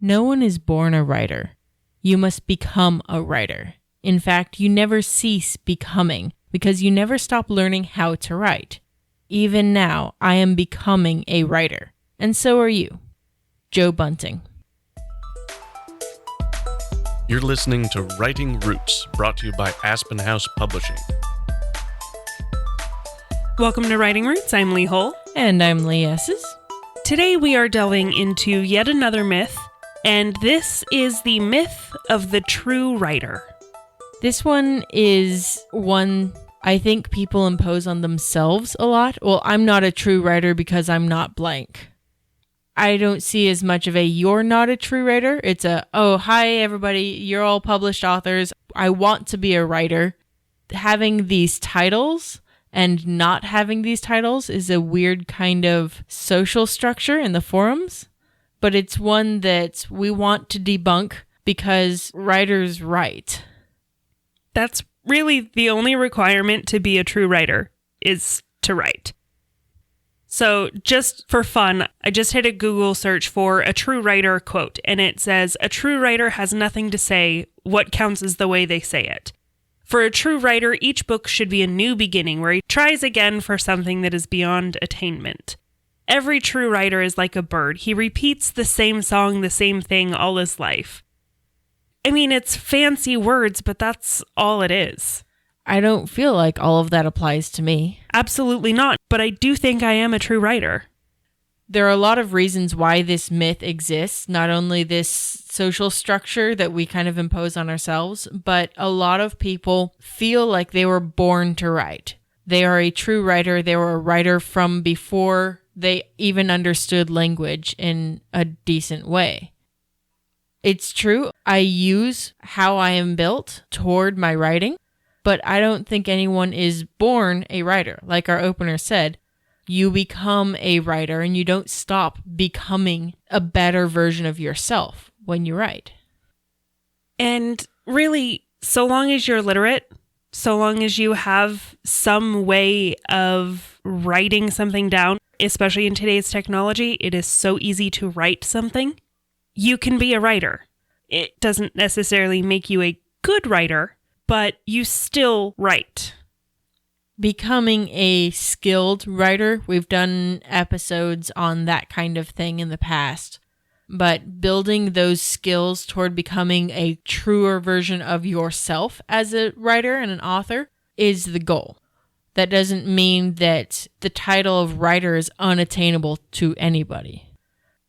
No one is born a writer. You must become a writer. In fact, you never cease becoming because you never stop learning how to write. Even now, I am becoming a writer, and so are you. Joe Bunting. You're listening to Writing Roots, brought to you by Aspen House Publishing. Welcome to Writing Roots. I'm Lee Hull. And I'm Lee Esses. Today we are delving into yet another myth, and this is the myth of the true writer. This one is one I think people impose on themselves a lot. Well, I'm not a true writer because I'm not blank. I don't see as much of a you're not a true writer. It's a, oh, hi everybody, you're all published authors. I want to be a writer. Having these titles and not having these titles is a weird kind of social structure in the forums, but it's one that we want to debunk because writers write. That's really the only requirement to be a true writer, is to write. So just for fun, I just hit a Google search for a true writer quote, and it says, "A true writer has nothing to say. What counts is the way they say it. For a true writer, each book should be a new beginning where he tries again for something that is beyond attainment. Every true writer is like a bird. He repeats the same song, the same thing all his life." I mean, it's fancy words, but that's all it is. I don't feel like all of that applies to me. Absolutely not, but I do think I am a true writer. There are a lot of reasons why this myth exists, not only this social structure that we kind of impose on ourselves, but a lot of people feel like they were born to write. They are a true writer. They were a writer from before they even understood language in a decent way. It's true, I use how I am built toward my writing, but I don't think anyone is born a writer. Like our opener said, you become a writer and you don't stop becoming a better version of yourself when you write. And really, so long as you're literate, so long as you have some way of writing something down, especially in today's technology, it is so easy to write something. You can be a writer. It doesn't necessarily make you a good writer, but you still write. Becoming a skilled writer, we've done episodes on that kind of thing in the past, but building those skills toward becoming a truer version of yourself as a writer and an author is the goal. That doesn't mean that the title of writer is unattainable to anybody.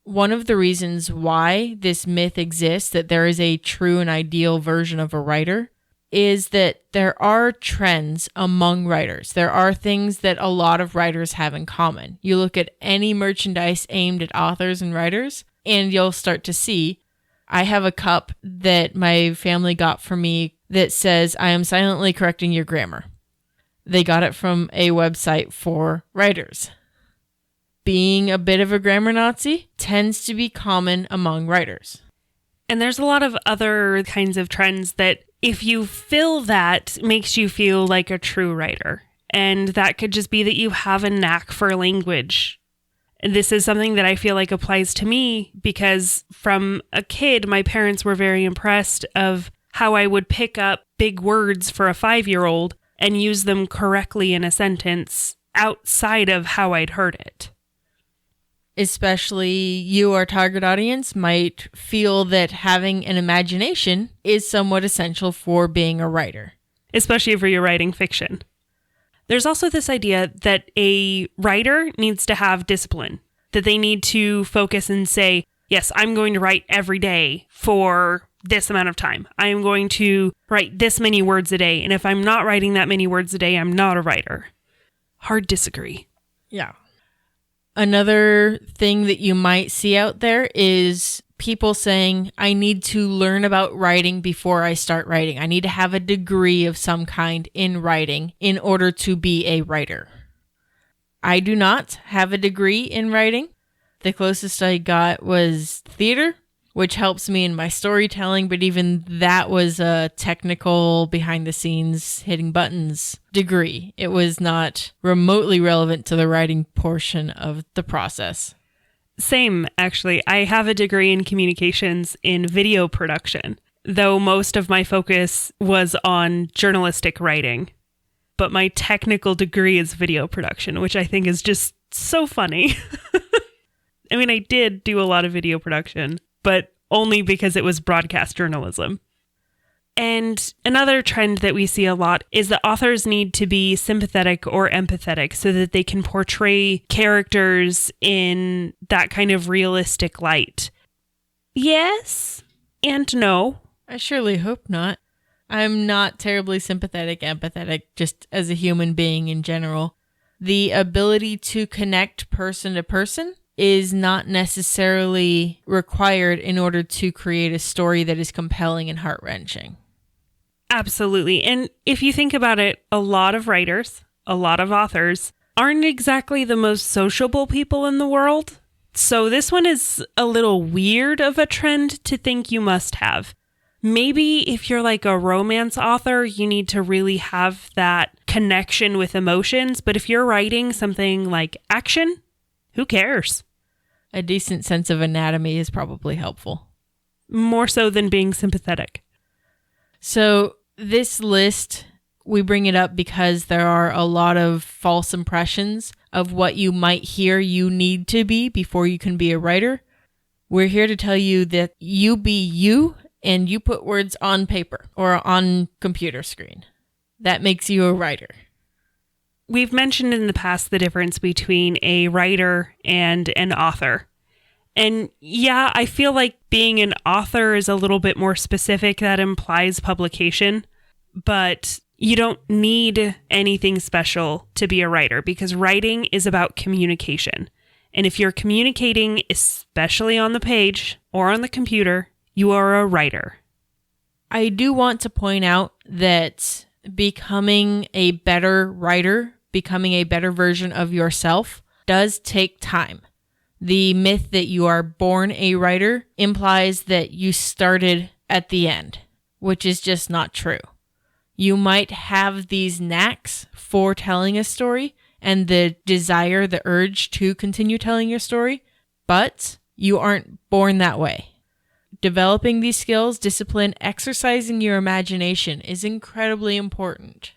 One of the reasons why this myth exists, that there is a true and ideal version of a writer, is that there are trends among writers. There are things that a lot of writers have in common. You look at any merchandise aimed at authors and writers, and you'll start to see, I have a cup that my family got for me that says, "I am silently correcting your grammar." They got it from a website for writers. Being a bit of a grammar Nazi tends to be common among writers. And there's a lot of other kinds of trends that if you fill that makes you feel like a true writer. And that could just be that you have a knack for language. And this is something that I feel like applies to me because from a kid, my parents were very impressed of how I would pick up big words for a 5-year-old and use them correctly in a sentence outside of how I'd heard it. Especially you, our target audience, might feel that having an imagination is somewhat essential for being a writer. Especially if you're writing fiction. There's also this idea that a writer needs to have discipline, that they need to focus and say, yes, I'm going to write every day for this amount of time. I am going to write this many words a day, and if I'm not writing that many words a day, I'm not a writer. Hard disagree. Yeah. Another thing that you might see out there is people saying, I need to learn about writing before I start writing. I need to have a degree of some kind in writing in order to be a writer. I do not have a degree in writing. The closest I got was theater, which helps me in my storytelling, but even that was a technical, behind-the-scenes, hitting buttons degree. It was not remotely relevant to the writing portion of the process. Same, actually. I have a degree in communications in video production, though most of my focus was on journalistic writing. But my technical degree is video production, which I think is just so funny. I mean, I did do a lot of video production, but only because it was broadcast journalism. And another trend that we see a lot is that authors need to be sympathetic or empathetic so that they can portray characters in that kind of realistic light. Yes and no. I surely hope not. I'm not terribly sympathetic, empathetic, just as a human being in general. The ability to connect person to person is not necessarily required in order to create a story that is compelling and heart-wrenching. Absolutely. And if you think about it, a lot of writers, a lot of authors aren't exactly the most sociable people in the world. So this one is a little weird of a trend to think you must have. Maybe if you're like a romance author, you need to really have that connection with emotions. But if you're writing something like action, who cares? A decent sense of anatomy is probably helpful. More so than being sympathetic. So this list, we bring it up because there are a lot of false impressions of what you might hear you need to be before you can be a writer. We're here to tell you that you be you and you put words on paper or on computer screen. That makes you a writer. We've mentioned in the past the difference between a writer and an author. And yeah, I feel like being an author is a little bit more specific. That implies publication, but you don't need anything special to be a writer because writing is about communication. And if you're communicating, especially on the page or on the computer, you are a writer. I do want to point out that becoming a better writer, becoming a better version of yourself, does take time. The myth that you are born a writer implies that you started at the end, which is just not true. You might have these knacks for telling a story and the desire, the urge to continue telling your story, but you aren't born that way. Developing these skills, discipline, exercising your imagination is incredibly important.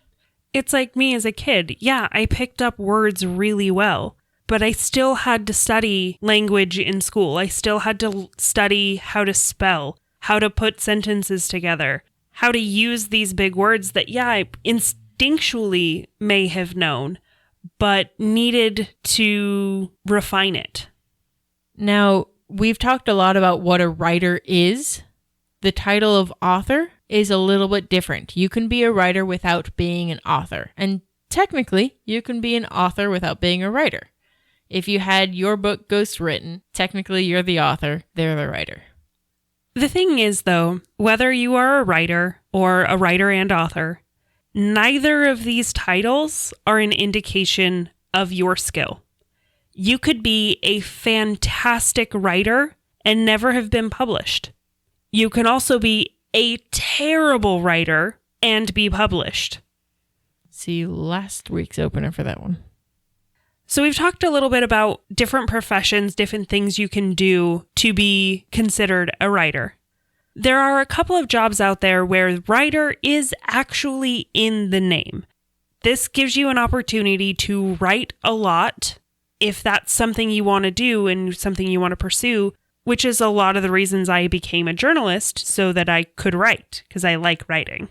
It's like me as a kid. Yeah, I picked up words really well, but I still had to study language in school. I still had to study how to spell, how to put sentences together, how to use these big words that, yeah, I instinctually may have known, but needed to refine it. Now, we've talked a lot about what a writer is. The title of author is a little bit different. You can be a writer without being an author. And technically, you can be an author without being a writer. If you had your book ghostwritten, technically you're the author, they're the writer. The thing is, though, whether you are a writer or a writer and author, neither of these titles are an indication of your skill. You could be a fantastic writer and never have been published. You can also be a terrible writer and be published. See last week's opener for that one. So we've talked a little bit about different professions, different things you can do to be considered a writer. There are a couple of jobs out there where writer is actually in the name. This gives you an opportunity to write a lot if that's something you want to do and something you want to pursue, which is a lot of the reasons I became a journalist, so that I could write, because I like writing.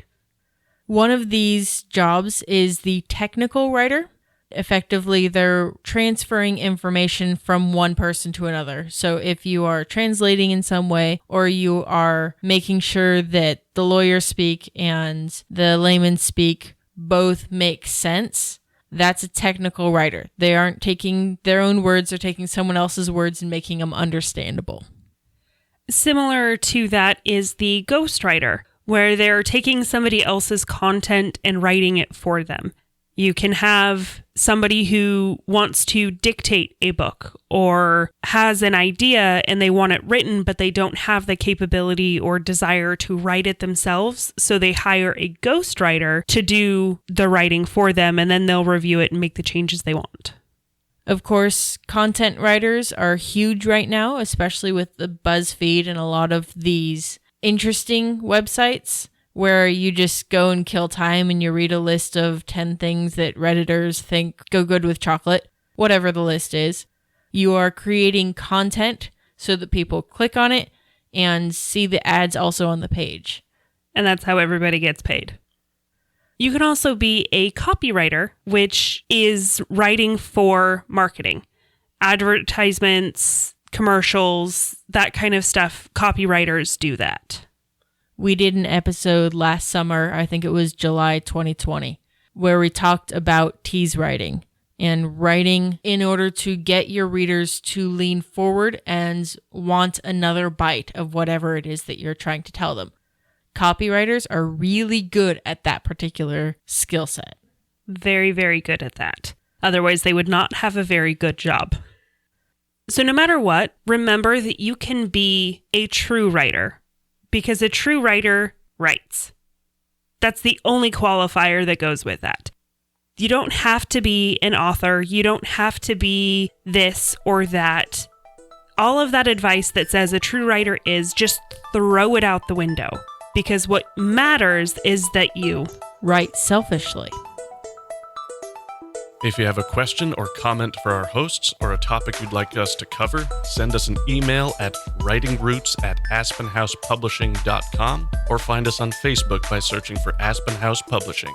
One of these jobs is the technical writer. Effectively, they're transferring information from one person to another. So if you are translating in some way, or you are making sure that the lawyers speak and the laymen speak both make sense, that's a technical writer. They aren't taking their own words, they're taking someone else's words and making them understandable. Similar to that is the ghostwriter, where they're taking somebody else's content and writing it for them. You can have somebody who wants to dictate a book or has an idea and they want it written, but they don't have the capability or desire to write it themselves. So they hire a ghostwriter to do the writing for them, and then they'll review it and make the changes they want. Of course, content writers are huge right now, especially with the BuzzFeed and a lot of these interesting websites where you just go and kill time and you read a list of 10 things that Redditors think go good with chocolate, whatever the list is. You are creating content so that people click on it and see the ads also on the page. And that's how everybody gets paid. You can also be a copywriter, which is writing for marketing, advertisements, commercials, that kind of stuff. Copywriters do that. We did an episode last summer, I think it was July 2020, where we talked about tease writing and writing in order to get your readers to lean forward and want another bite of whatever it is that you're trying to tell them. Copywriters are really good at that particular skill set. Very, very good at that. Otherwise, they would not have a very good job. So no matter what, remember that you can be a true writer because a true writer writes. That's the only qualifier that goes with that. You don't have to be an author. You don't have to be this or that. All of that advice that says a true writer is, just throw it out the window. Because what matters is that you write selfishly. If you have a question or comment for our hosts or a topic you'd like us to cover, send us an email at writingroots@aspenhousepublishing.com or find us on Facebook by searching for Aspen House Publishing.